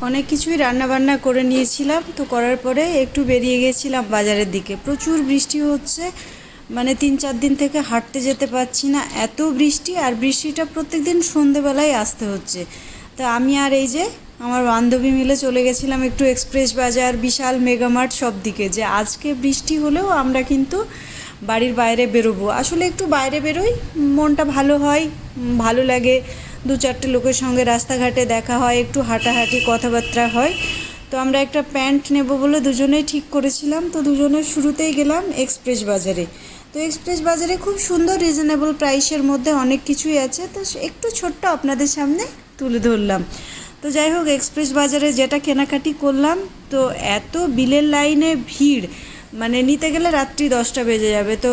অনেক কিছুই রান্নাবান্না করে নিয়েছিলাম, তো করার পরে একটু বেরিয়ে গেছিলাম বাজারের দিকে। প্রচুর বৃষ্টি হচ্ছে, মানে 3-4 দিন থেকে হাঁটতে যেতে পারছি না, এত বৃষ্টি। আর বৃষ্টিটা প্রত্যেক দিন সন্ধেবেলায় আসতে হচ্ছে। তো আমি আর এই যে আমার বান্ধবী মিলে চলে গেছিলাম একটু এক্সপ্রেস বাজার, বিশাল মেগামার্ট সব দিকে, যে আজকে বৃষ্টি হলেও আমরা কিন্তু বাড়ির বাইরে বেরোবো। আসলে একটু বাইরে বেরোই, মনটা ভালো হয়, ভালো লাগে। 2-4টে লোকের সঙ্গে রাস্তাঘাটে দেখা হয়, একটু হাঁটাহাঁটি কথাবার্তা হয়। তো আমরা একটা প্যান্ট নেব বলে দুজনেই ঠিক করেছিলাম। তো দুজনের শুরুতেই গেলাম এক্সপ্রেস বাজারে। তো এক্সপ্রেস বাজারে খুব সুন্দর রিজনেবল প্রাইসের মধ্যে অনেক কিছুই আছে, তো একটু ছোট্ট আপনাদের সামনে তুলে ধরলাম। তো যাই হোক, এক্সপ্রেস বাজারে যেটা কেনাকাটি করলাম, তো এত বিলের লাইনে ভিড়, মানে নিতে গেলে রাত্রি 10টা বেজে যাবে। তো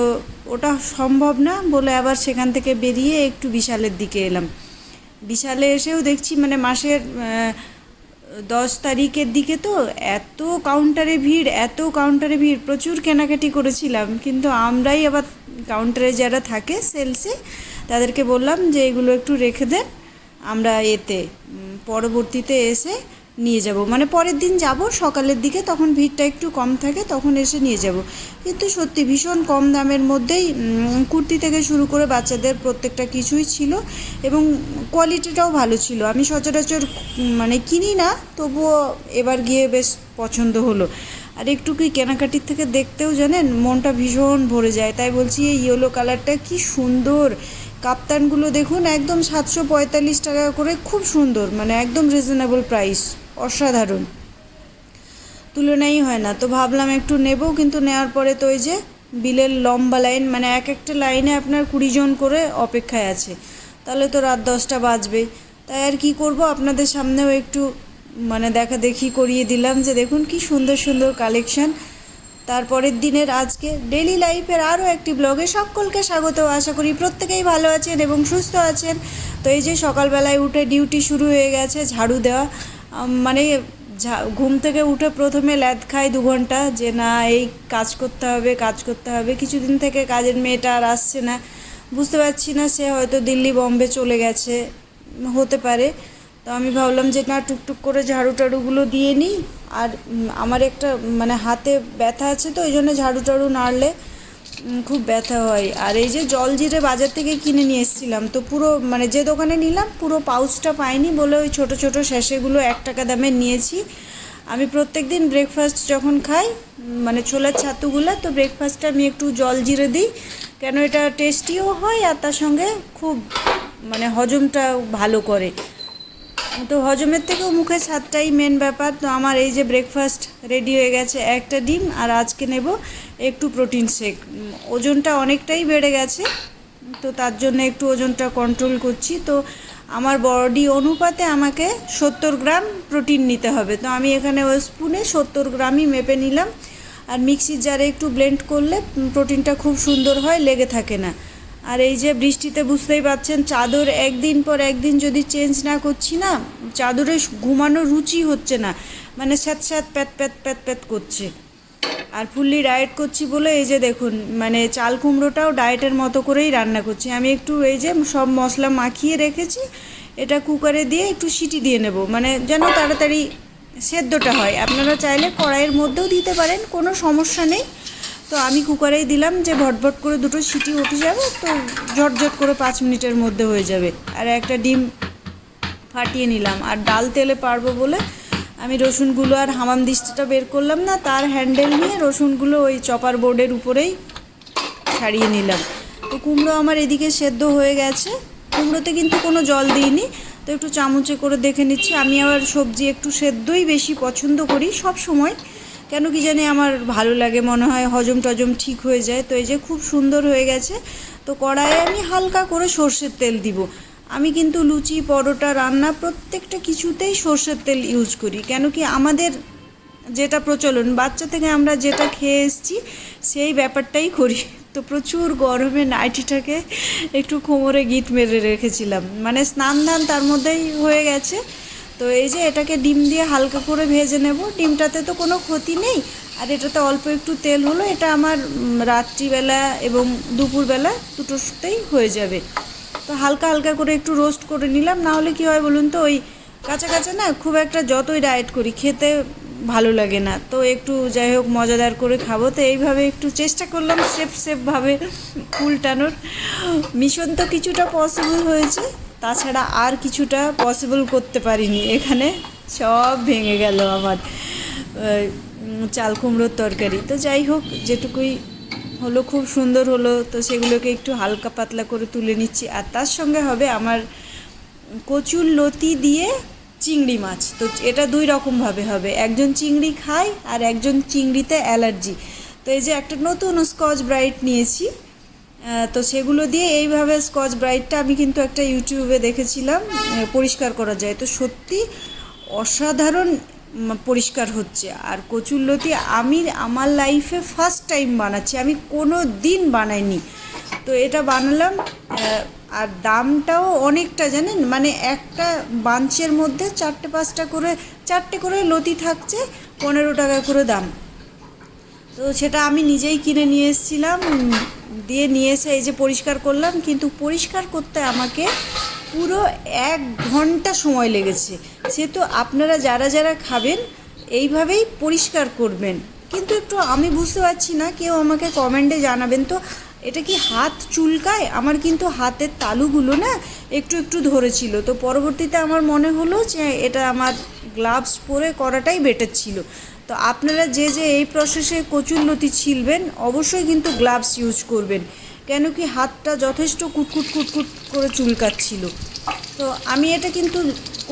ওটা সম্ভব না বলে আবার সেখান থেকে বেরিয়ে একটু বিশালের দিকে এলাম। বিশালে এসেও দেখছি মানে মাসের 10 তারিখের দিকে তো এত কাউন্টারে ভিড়, এত কাউন্টারে ভিড়, প্রচুর কেনাকাটি করেছিলাম। কিন্তু আমরাই আবার কাউন্টারে যারা থাকে সেলসে, তাদেরকে বললাম যে এগুলো একটু রেখে দেন, আমরা এতে পরবর্তীতে এসে নিয়ে যাব, মানে পরের দিন যাব সকালের দিকে, তখন ভিড়টা একটু কম থাকে, তখন এসে নিয়ে যাব। কিন্তু সত্যি ভীষণ কম দামের মধ্যেই কুর্তি থেকে শুরু করে বাচ্চাদের প্রত্যেকটা কিছুই ছিল, এবং কোয়ালিটিটাও ভালো ছিল। আমি সচরাচর মানে কিনি না, তবুও এবার গিয়ে বেশ পছন্দ হলো। আর একটু কি কেনাকাটির থেকে দেখতেও জানেন মনটা ভীষণ ভরে যায়। তাই বলছি, এই ইয়েলো কালারটা কি সুন্দর। কাপ্তানগুলো দেখুন, একদম 745 টাকা করে, খুব সুন্দর, মানে একদম রিজনেবল প্রাইস, অসাধারণ, তুলনাই হয় না। তো ভাবলাম একটু নেব, কিন্তু নেওয়ার পরে তো ওই যে বিলের লম্বা লাইন, মানে এক একটা লাইনে আপনার 20 জন করে অপেক্ষায় আছে, তাহলে তো রাত 10টা বাজবেই। তাই আর কি করব, আপনাদের সামনেও একটু মানে দেখা দেখি করিয়ে দিলাম যে দেখুন কি সুন্দর সুন্দর কালেকশান। তারপরের দিনের আজকে ডেইলি লাইফের আরও একটি ব্লগে সকলকে স্বাগত। আশা করি প্রত্যেকেই ভালো আছেন এবং সুস্থ আছেন। তো এই যে সকালবেলায় উঠে ডিউটি শুরু হয়ে গেছে, ঝাড়ু দেওয়া। মানে ঘুম থেকে উঠে প্রথমে ল্যাদ খাই 2 ঘন্টা, যে না এই কাজ করতে হবে, কাজ করতে হবে। কিছুদিন থেকে কাজের মেয়েটা আর আসছে না, বুঝতে পারছি না, সে হয়তো দিল্লি বম্বে চলে গেছে, হতে পারে। তো আমি ভাবলাম যে না, টুকটুক করে ঝাড়ু টাড়ুগুলো দিয়ে নিই। আর আমার একটা মানে হাতে ব্যথা আছে, তো ওই জন্য ঝাড়ু টাড়ু নাড়লে খুব ব্যথা হয়। আর এই যে জলজিরে বাজার থেকে কিনে নিয়ে এসেছিলাম, তো পুরো মানে যে দোকানে নিলাম পুরো পাউচটা পাইনি বলে ওই ছোট ছোট স্যাশেগুলো 1 টাকা দামের নিয়েছি। আমি প্রত্যেক দিন ব্রেকফাস্ট যখন খাই, মানে ছোলার ছাতুগুলো, তো ব্রেকফাস্টে আমি একটু জলজিরে দিই, কেন এটা টেস্টিও হয় আর তার সঙ্গে খুব মানে হজমটা ভালো করে। তো হজমের থেকেও মুখে স্বাদটাই মেন ব্যাপার। তো আমার এই যে ব্রেকফাস্ট রেডি হয়ে গেছে, একটা ডিম, আর আজকে নেব একটু প্রোটিন শেক। ওজনটা অনেকটাই বেড়ে গেছে, তো তার জন্য একটু ওজনটা কন্ট্রোল করছি। তো আমার বডি অনুপাতে আমাকে 70 গ্রাম প্রোটিন নিতে হবে। তো আমি এখানে ওই স্পুনে 70 গ্রামই মেপে নিলাম। আর মিক্সির জারে একটু ব্লেন্ড করলে প্রোটিনটা খুব সুন্দর হয়, লেগে থাকে না। আর এই যে বৃষ্টিতে বুঝতেই পারছেন, চাদর একদিন পর একদিন যদি চেঞ্জ না করছি না, চাদরে ঘুমানোর রুচি হচ্ছে না, মানে স্যাঁত স্যাঁত প্যাত প্যাত প্যাত প্যাত করছে। আর ফুললি ডায়েট করছি বলে এই যে দেখুন, মানে চাল কুমড়োটাও ডায়েটের মতো করেই রান্না করছি। আমি একটু এই যে সব মশলা মাখিয়ে রেখেছি, এটা কুকারে দিয়ে একটু সিটি দিয়ে নেব, মানে যেন তাড়াতাড়ি সেদ্ধটা হয়। আপনারা চাইলে কড়াইয়ের মধ্যেও দিতে পারেন, কোনো সমস্যা নেই। তো আমি কুকারেই দিলাম, যে ভটভট করে 2টো সিটি উঠে যাবে, তো ঝটঝট করে 5 মিনিটের মধ্যে হয়ে যাবে। আর একটা ডিম ফাটিয়ে নিলাম। আর ডাল তেলে পারবো বলে আমি রসুনগুলো আর হামাম দিস্তাটা বের করলাম না, তার হ্যান্ডেল নিয়ে রসুনগুলো ওই চপার বোর্ডের উপরেই ছাড়িয়ে নিলাম। তো কুমড়ো আমার এদিকে সেদ্ধ হয়ে গেছে, কুমড়োতে কিন্তু কোনো জল দিইনি। তো একটু চামচে করে দেখে নিচ্ছি। আমি আবার সবজি একটু সেদ্ধই বেশি পছন্দ করি সব সময়, কেন কি জানি আমার ভালো লাগে, মনে হয় হজম টজম ঠিক হয়ে যায়। তো এই যে খুব সুন্দর হয়ে গেছে। তো কড়াইয়ে আমি হালকা করে সর্ষের তেল দিব। আমি কিন্তু লুচি পরোটা রান্না প্রত্যেকটা কিছুতেই সর্ষের তেল ইউজ করি, কেন কি আমাদের যেটা প্রচলন, বাচ্চা থেকে আমরা যেটা খেয়ে এসেছি সেই ব্যাপারটাই করি। তো প্রচুর গরমে নাইটিটাকে একটু কোমরে গিঁট মেরে রেখেছিলাম, মানে স্নান ধান তার মধ্যেই হয়ে গেছে। তো এই যে এটাকে ডিম দিয়ে হালকা করে ভেজে নেব। ডিমটাতে তো কোনো ক্ষতি নেই, আর এটাতে অল্প একটু তেল হলো, এটা আমার রাত্রিবেলা এবং দুপুরবেলা দুটোতেই হয়ে যাবে। তো হালকা হালকা করে একটু রোস্ট করে নিলাম, না হলে কী হয় বলুন তো, ওই কাঁচা কাঁচা না খুব একটা যতই ডায়েট করি খেতে ভালো লাগে না, তো একটু যাই হোক মজাদার করে খাবো, তো এইভাবে একটু চেষ্টা করলাম সেফভাবে উল্টানোর। মিশন তো কিছুটা পসিবল হয়েছে, তাছাড়া আর কিছুটা পসিবল করতে পারিনি। এখানে সব ভেঙে গেল আমার চাল কুমড়োর তরকারি। তো যাই হোক যেটুকুই হলো খুব সুন্দর হলো, তো সেগুলোকে একটু হালকা পাতলা করে তুলে নিচ্ছি। আর তার সঙ্গে হবে আমার কচুর লতি দিয়ে চিংড়ি মাছ। তো এটা দুই রকমভাবে হবে, একজন চিংড়ি খায় আর একজন চিংড়িতে অ্যালার্জি। তো এই যে একটা নতুন স্কচ ব্রাইট নিয়েছি, তো সেগুলো দিয়ে এইভাবে স্কচ ব্রাইটটা আমি কিন্তু একটা ইউটিউবে দেখেছিলাম পরিষ্কার করা যায়, তো সত্যি অসাধারণ পরিষ্কার হচ্ছে। আর কচুরলতি আমি আমার লাইফে ফার্স্ট টাইম বানাচ্ছি, আমি কোনো দিন বানাইনি, তো এটা বানালাম। আর দামটাও অনেকটা জানেন, মানে একটা বাঞ্চের মধ্যে 4-5টা করে লতি থাকছে, 15 টাকা করে দাম। তো সেটা আমি নিজেই কিনে নিয়ে এসেছিলাম, দিয়ে নিয়ে এসে এই যে পরিষ্কার করলাম, কিন্তু পরিষ্কার করতে আমাকে পুরো 1 ঘন্টা সময় লেগেছে। সে তো আপনারা যারা যারা খাবেন এইভাবেই পরিষ্কার করবেন, কিন্তু একটু আমি বুঝতে পারছি না, কেউ আমাকে কমেন্টে জানাবেন তো এটা কি হাত চুলকায়? আমার কিন্তু হাতের তালুগুলো না একটু একটু ধরেছিল, তো পরবর্তীতে আমার মনে হলো যে এটা আমার গ্লাভস পরে করাটাই বেটার ছিল। তো আপনারা যে যে এই প্রসেসে কচুরলতি ছিলবেন অবশ্যই কিন্তু গ্লাভস ইউজ করবেন, কেন কি হাতটা যথেষ্ট কুটকুট করে চুলকাচ্ছিল। তো আমি এটা কিন্তু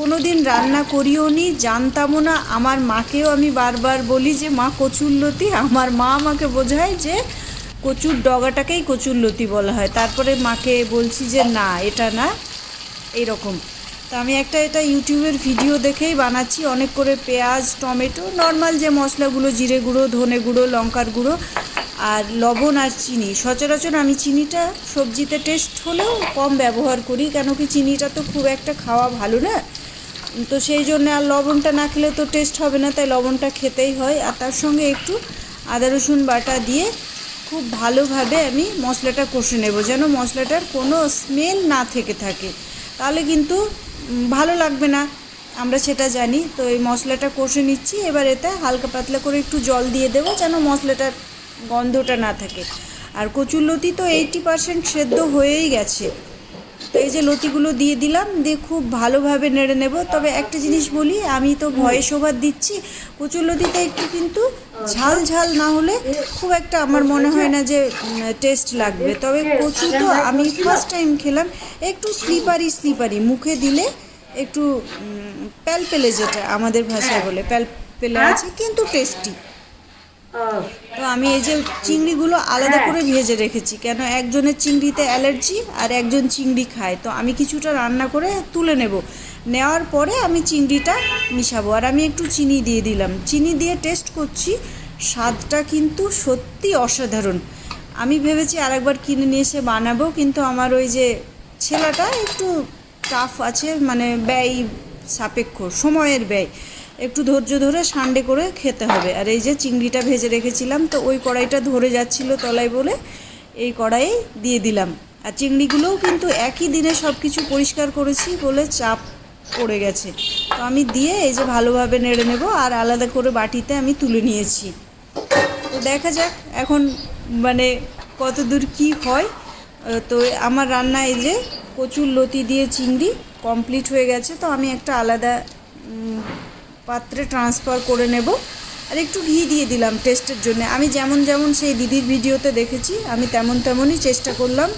কোনো দিন রান্না করিও নি, জানতামও না। আমার মাকেও আমি বারবার বলি যে মা কচুরলতি, আমার মা আমাকে বোঝায় যে কচুর ডগাটাকেই কচুরলতি বলা হয়। তারপরে মাকে বলছি যে না এটা না, এইরকম। তো আমি এটা ইউটিউবের ভিডিও দেখেই বানাচ্ছি, অনেক করে পেঁয়াজ টমেটো নর্মাল যে মশলাগুলো, জিরে গুঁড়ো ধনে গুঁড়ো লঙ্কার গুঁড়ো আর লবণ আর চিনি। সচরাচর আমি চিনিটা সবজিতে টেস্ট হলেও কম ব্যবহার করি, কেন কি চিনিটা তো খুব একটা খাওয়া ভালো না, তো সেই জন্য। আর লবণটা না খেলে তো টেস্ট হবে না, তাই লবণটা খেতেই হয়। আর তার সঙ্গে একটু আদা রসুন বাটা দিয়ে খুব ভালোভাবে আমি মশলাটা কষে নেব, যেন মশলাটার কোনো স্মেল না থেকে থাকে, তাহলে কিন্তু ভালো লাগবে না, আমরা সেটা জানি। তো এই মশলাটা কষে নিচ্ছি, এবার এতে হালকা পাতলা করে একটু জল দিয়ে দেবো যেন মশলাটার গন্ধটা না থাকে। আর কচুরলতি তো 80% সেদ্ধ হয়েই গেছে, তো এই যে লতিগুলো দিয়ে দিলাম, দিয়ে খুব ভালোভাবে নেড়ে নেব। তবে একটা জিনিস বলি, আমি তো ভয়েস ওভার দিচ্ছি, কচুরলতিটা একটু কিন্তু ঝাল ঝাল না হলে খুব একটা আমার মনে হয় না যে টেস্ট লাগবে। তবে কচু তো আমি ফার্স্ট টাইম খেলাম, একটু স্লিপারি মুখে দিলে একটু প্যালপেলে, যেটা আমাদের ভাষায় বলে প্যালপেলে আছে, কিন্তু টেস্টি। তো আমি এই যে চিংড়িগুলো আলাদা করে ভেজে রেখেছি, কেন একজনের চিংড়িতে অ্যালার্জি আর একজন চিংড়ি খায়, তো আমি কিছুটা রান্না করে তুলে নেওয়ার পরে আমি চিংড়িটা মিশাবো। আর আমি একটু চিনি দিয়ে দিলাম, চিনি দিয়ে টেস্ট করছি, স্বাদটা কিন্তু সত্যি অসাধারণ। আমি ভেবেছি আরেকবার কিনে নিয়ে এসে বানাবো, কিন্তু আমার ওই যে ছেলেটা একটু টাফ আছে, মানে ব্যয় সাপেক্ষ, সময়ের ব্যয়, একটু ধৈর্য ধরে সানডে করে খেতে হবে। আর এই যে চিংড়িটা ভেজে রেখেছিলাম, তো ওই কড়াইটা ধরে যাচ্ছিল তলায় বলে এই কড়াইয়ে দিয়ে দিলাম। আর চিংড়িগুলোও কিন্তু একই দিনে সব কিছু পরিষ্কার করেছি বলে চাপ পড়ে গেছে, তো আমি দিয়ে এই যে ভালোভাবে নেড়ে নেব। আর আলাদা করে বাটিতে আমি তুলে নিয়েছি। তো দেখা যাক এখন মানে কত দূর কী হয়। তো আমার রান্না এই যে কচুরলতি দিয়ে চিংড়ি কমপ্লিট হয়ে গেছে, তো আমি একটা আলাদা পাত্রে ট্রান্সফার করে নেব। আর একটু ঘি দিয়ে দিলাম টেস্টের জন্য। আমি যেমন যেমন সেই দিদির ভিডিওতে দেখেছি আমি তেমনই চেষ্টা করলাম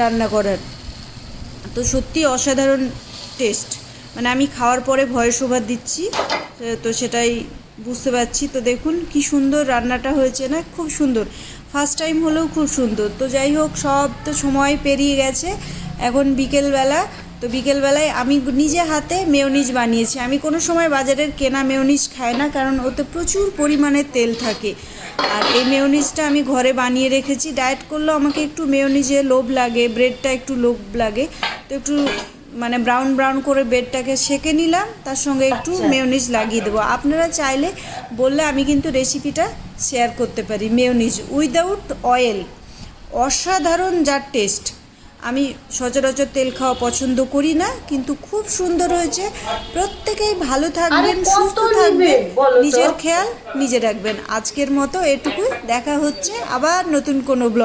রান্না করার। তো সত্যি অসাধারণ টেস্ট, মানে আমি খাওয়ার পরে ভয়েস ওভার দিচ্ছি, তো সেটাই বুঝতে পারছি। তো দেখুন কি সুন্দর রান্নাটা হয়েছে না, খুব সুন্দর, ফার্স্ট টাইম হলেও খুব সুন্দর। তো যাই হোক, সব তো সময় পেরিয়ে গেছে, এখন বিকেলবেলা। তো বিকেলবেলায় আমি নিজে হাতে মেয়োনিজ বানিয়েছি। আমি কোনো সময় বাজারের কেনা মেয়োনিজ খাই না, কারণ ওতে প্রচুর পরিমাণে তেল থাকে। আর এই মেয়োনিজটা আমি ঘরে বানিয়ে রেখেছি। ডায়েট করলেও আমাকে একটু মেয়োনিজে লোভ লাগে, ব্রেডটা একটু লোভ লাগে, তো একটু মানে ব্রাউন করে ব্রেডটাকে সেঁকে নিলাম, তার সঙ্গে একটু মেয়োনিজ লাগিয়ে দেবো। আপনারা চাইলে বললে আমি কিন্তু রেসিপিটা শেয়ার করতে পারি। মেয়োনিজ উইদাউট অয়েল, অসাধারণ যার টেস্ট। আমি সচরাচর তেল খাওয়া পছন্দ করি না, কিন্তু খুব সুন্দর হয়েছে। প্রত্যেকেই ভালো থাকবেন, সুস্থ থাকবেন, নিজের খেয়াল নিজে রাখবেন। আজকের মতো এটুকুই, দেখা হচ্ছে আবার নতুন কোনো ব্লগ।